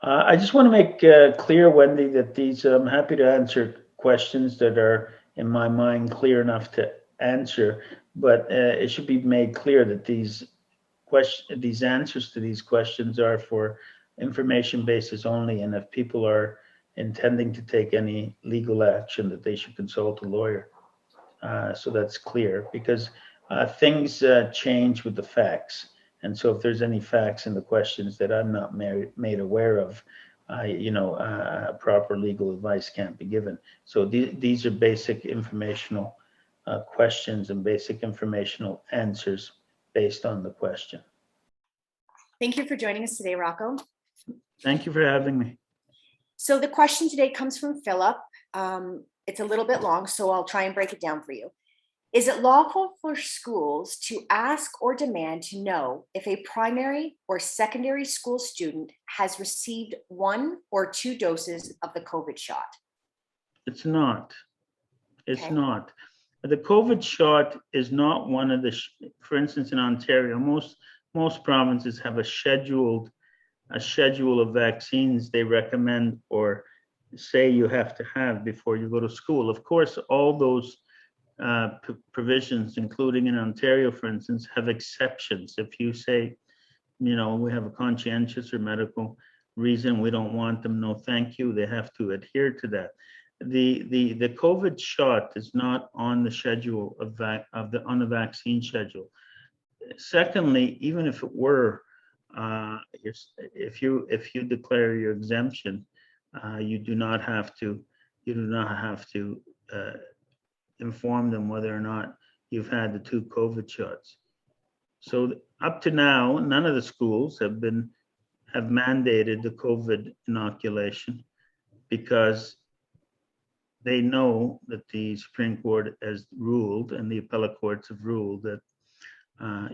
I just want to make clear, Wendy, that I'm happy to answer questions that are, in my mind, clear enough to answer, but it should be made clear that these answers to these questions are for information basis only, and if people are intending to take any legal action, that they should consult a lawyer. So that's clear because things change with the facts. And so if there's any facts in the questions that I'm not made aware of, proper legal advice can't be given. So these are basic informational questions and basic informational answers based on the question. Thank you for joining us today, Rocco. Thank you for having me. So the question today comes from Philip. It's a little bit long, so I'll try and break it down for you. Is it lawful for schools to ask or demand to know if a primary or secondary school student has received 1 or 2 doses of the COVID shot? It's not. It's Okay. not. The COVID shot is not one of the, for instance, in Ontario, most provinces have a schedule of vaccines they recommend or say you have to have before you go to school. Of course, all those provisions, including in Ontario, for instance, have exceptions. If you say, we have a conscientious or medical reason, we don't want them, no thank you, they have to adhere to that. The COVID shot is not on the schedule on the vaccine schedule. Secondly, even if it were, if you declare your exemption, you do not have to inform them whether or not you've had the 2 COVID shots. So up to now, none of the schools have mandated the COVID inoculation because they know that the Supreme Court has ruled and the appellate courts have ruled that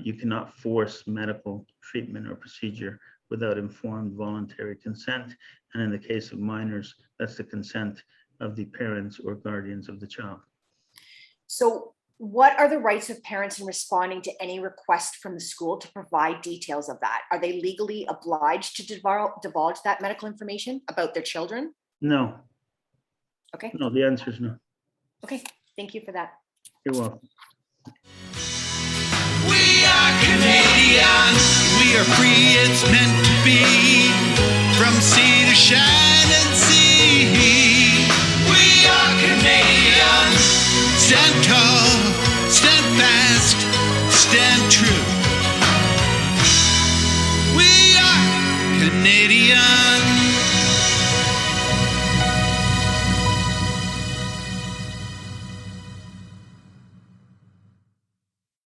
you cannot force medical treatment or procedure without informed voluntary consent. And in the case of minors, that's the consent of the parents or guardians of the child. So what are the rights of parents in responding to any request from the school to provide details of that? Are they legally obliged to divulge that medical information about their children? No. Okay. No, the answer is no. Okay, thank you for that. You're welcome. We are Canadians. We are free. It's meant to be.